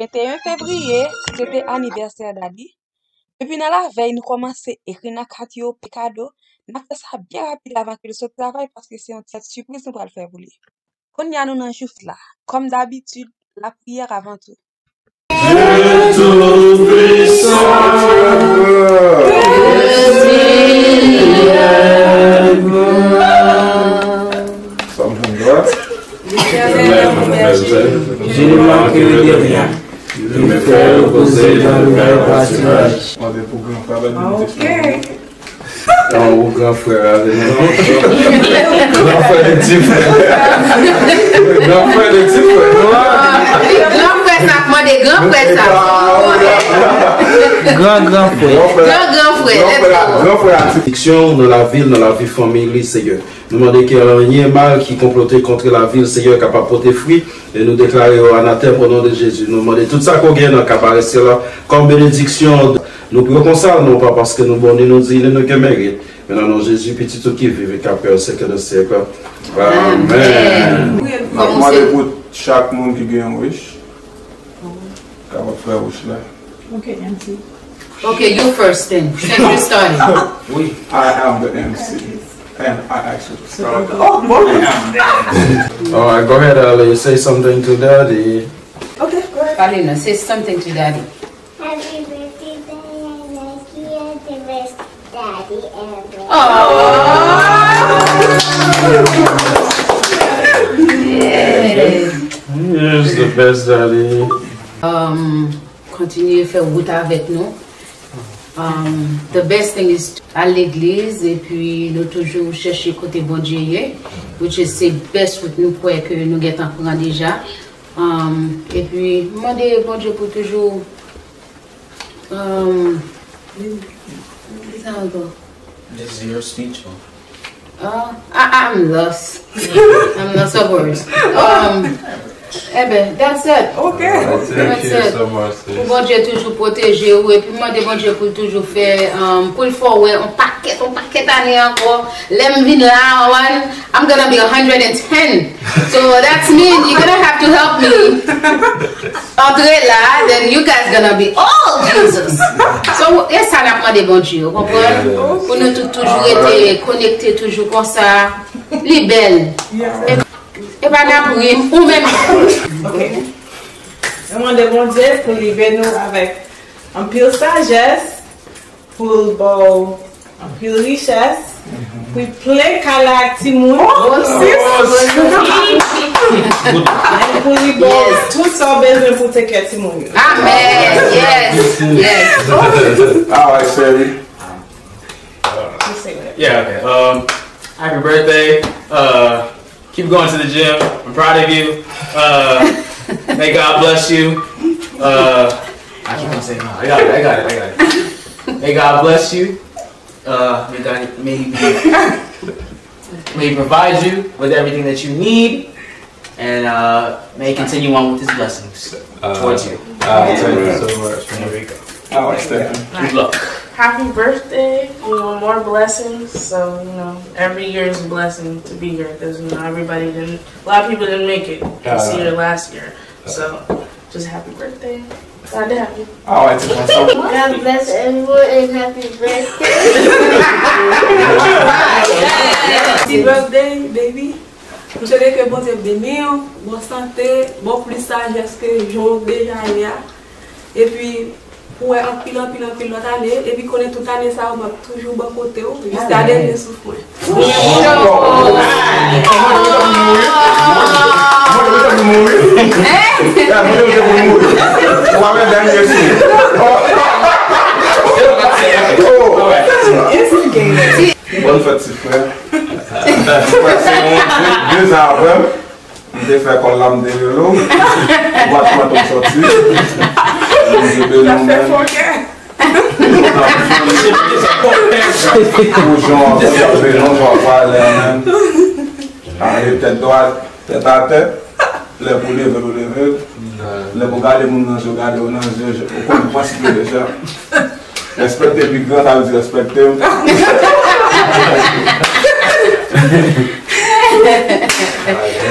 21 février, c'était anniversaire d'Adi. Et puis dans la veille, nous commençons à écrire dans cadeau, cadeau. Nous fait ça bien rapide avant que le soit travail parce que c'est une petite surprise nous va le faire pour lui. Quand y a nous dans juste là, comme d'habitude, la prière avant tout. Je ne manquerai de rien. De me faire reposer dans le meilleur pâturage. On est pour grand frère. Ok. Non, grand frère. Grand frère de petit frère. Grand frère de petit frère. Grand frère, ça prend des grands frères, ça. Grand frère. Grand frère. Fiction dans la ville, dans la vie famille, Seigneur. Nous demandons qu'il n'y ait rien mal qui complote contre la ville, Seigneur, capable de porter fruit. Et nous déclarons anathème au nom de Jésus. Nous demandons tout ça qu'on gagne dans le là, comme bénédiction. Nous prions comme ça, non pas parce que nous bon, nous disons nous que mérite. Mais non, Jésus, petit tout qui vit, qui a peur, siècle de siècle. Amen. Moi, pour chaque monde qui gagne riche, qui va faire riche là. Ok, MC. Okay, you first then. Since you started. Oui. I am the MC. And I actually started. Oh, boy. All right, go ahead, Ali. Say something to Daddy. Okay, go ahead. Alina, say something to Daddy. Happy birthday, Daddy, the best daddy ever. Yes, the best Daddy. Continuez à faire route avec nous. The best thing is à l'église et puis nous toujours chercher côté bon Dieu, which is the best route nous croyons que nous avons déjà. Et puis demander bon Dieu pour toujours. This is your speech. I'm lost. I'm lost of words. That's it. Okay. That's it. So much. Pour bon Dieu toujours protéger ou et puis demander bon Dieu pour toujours faire pour le faire ouais un paquet d'années encore. Let me là one. I'm gonna be 110. So that's mean you're gonna have to help me. Entrer là, then you guys gonna be all Jesus. So yes, ça n'a pas de bon Dieu, comprenez? Pour nous toujours être connectés toujours comme ça, les belles. Et pas d'abri ou même. Ok. Je demande bon Dieu pour livrer nous avec un pile sagesse, pour un pile richesse, pour plein de timoun. Et pour lui tout ça besoin pour te quitter timoun. Amen. Yes. All right, Sherry. Yeah, okay. Happy birthday. Keep going to the gym. I'm proud of you. May God bless you. I keep on saying, no, I got it. May God bless you. May He provide you with everything that you need, and may He continue on with His blessings towards you. Thank you so much. There we go. All right, Stephen. Good luck. Happy birthday, more blessings. So, every year is a blessing to be here because, a lot of people didn't make it this year, last year. So, just happy birthday. Glad to have you. All right, God bless everyone and happy birthday. Happy birthday, baby. Nous souhaitons que bon Dieu bénisse, bonne santé, bon plus sagesse que Jean déjà là. Et puis, pour un pile l'autre année, et puis qu'on est toute année, ça va toujours bon côté, jusqu'à la dernière souffle. Bonne fête, petit frère. C'est 2 ans après, on a fait qu'on l'a de l'eau. On va tout sortir. Peut-être droit, tête à tête, les pour lever, les pour garder mon ange, garder mon ange, je comprends ce que déjà. Respecter plus grand, ça veut dire respecter.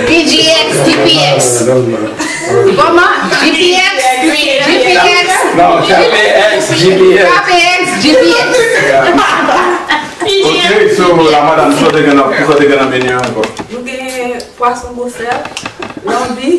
PGX, GPX. Comment? GPX? GPX? No, KPX, GPX. KPX, GPX. Ok, so la madame, so they're gonna menu encore. Nous avons poisson gossel, lambi.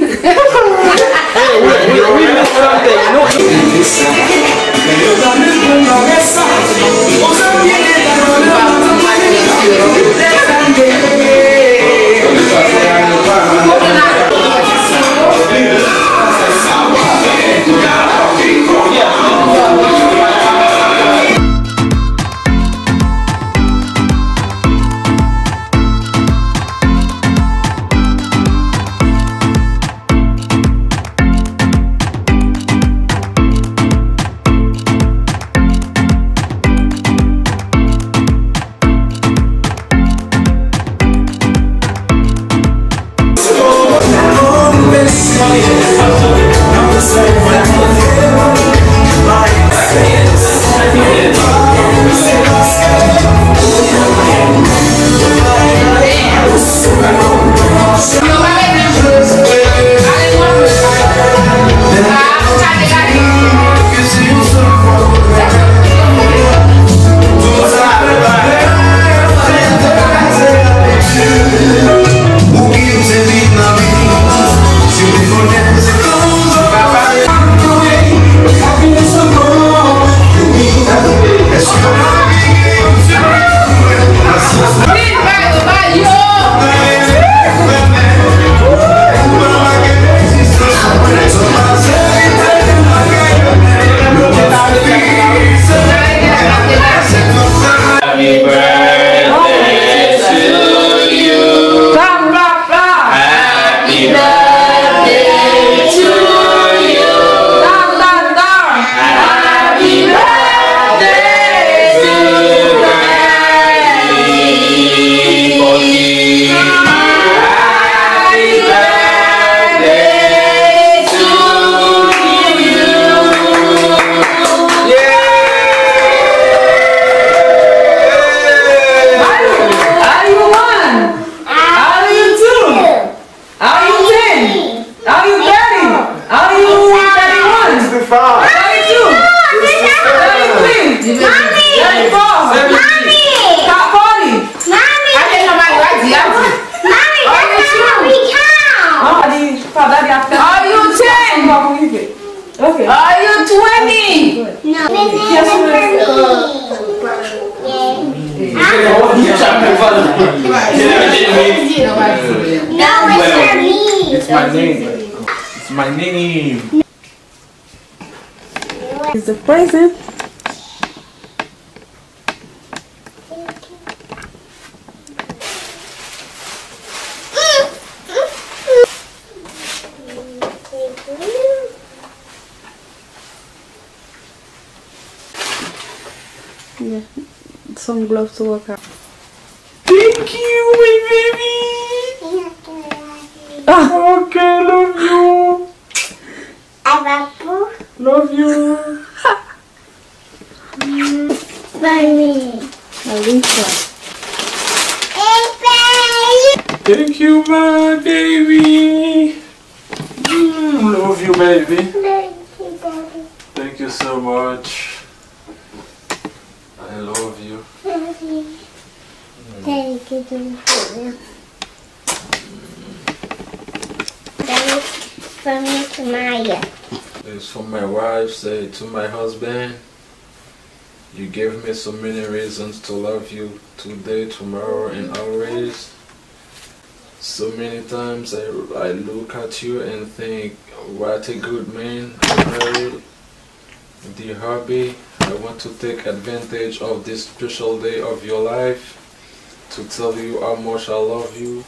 Okay. Are you 20? No. It's my name. It's my name. It's the present. Yeah, some gloves to work out. Thank you, my baby. Okay, love you. Love you. Thank you, my baby. Love you, baby. Thank you so much. I love you. Thank you. From me to Maya. It's from my wife, say to my husband, you gave me so many reasons to love you today, tomorrow, and always. So many times I look at you and think, what a good man I married. Dear hubby, I want to take advantage of this special day of your life to tell you how much I love you.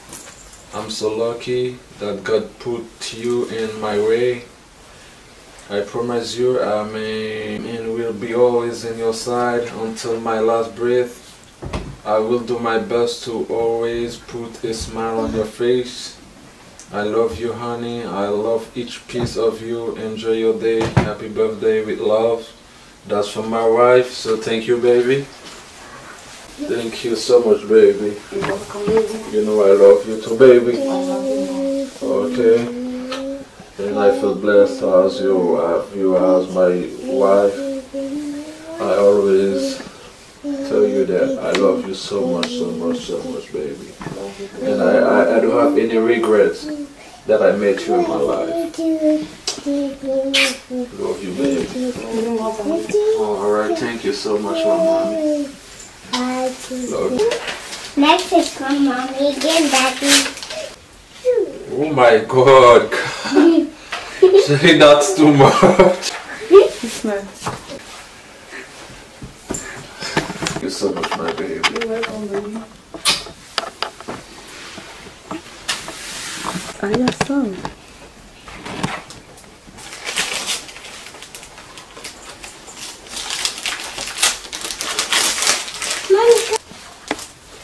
I'm so lucky that God put you in my way. I promise you I will be always in your side until my last breath. I will do my best to always put a smile on your face. I love you, honey. I love each piece of you. Enjoy your day. Happy birthday with love. That's from my wife, so thank you, baby. Thank you so much, baby. You're welcome, baby. You know I love you too, baby. I love you. Okay. And I feel blessed as you as my wife. I always tell you that I love you so much, baby. And I don't have any regrets that I met you in my life. Love you, baby. Alright, thank you so much, my mommy. Love you. Next is from mommy again, daddy. Oh my god. Say that's too much. It's nice. Thank you so much, my baby. You're welcome, baby. I have some.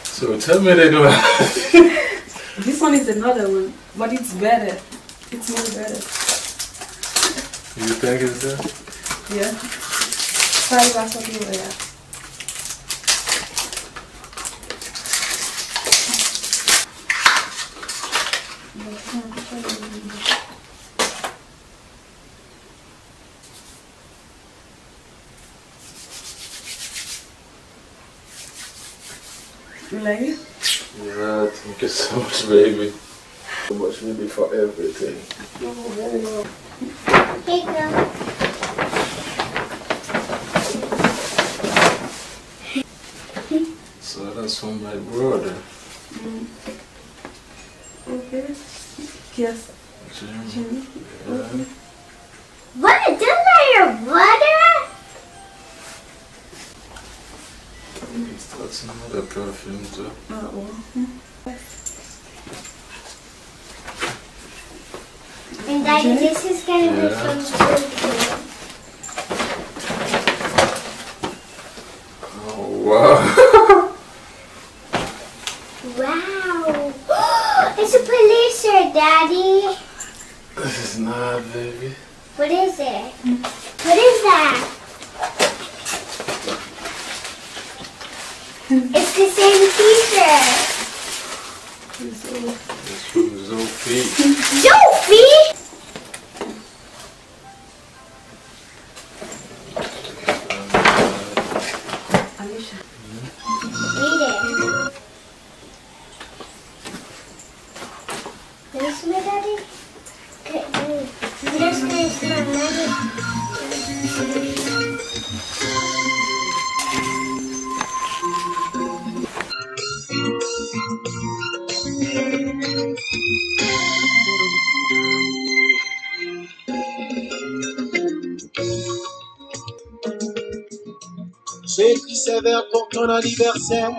So tell me they don't have. This one is another one, but it's better. It's more better. You think it's that? Yeah. Try something like that. You like it? Yeah, thank you so much, baby. So much, maybe for everything. Here you go. So that's from my brother. Okay. Yes. Jim. Yeah. What? Isn't that your brother? That's another perfume too. And daddy, this is gonna be from school. Oh wow. Wow. It's a police shirt, daddy. This is not, baby. What is it? What is that? It's the same t-shirt. It's from Sophie. Sophie? Read it. Can you smell, daddy? Okay, just gonna smell, daddy. J'ai écrit ces vers pour ton anniversaire.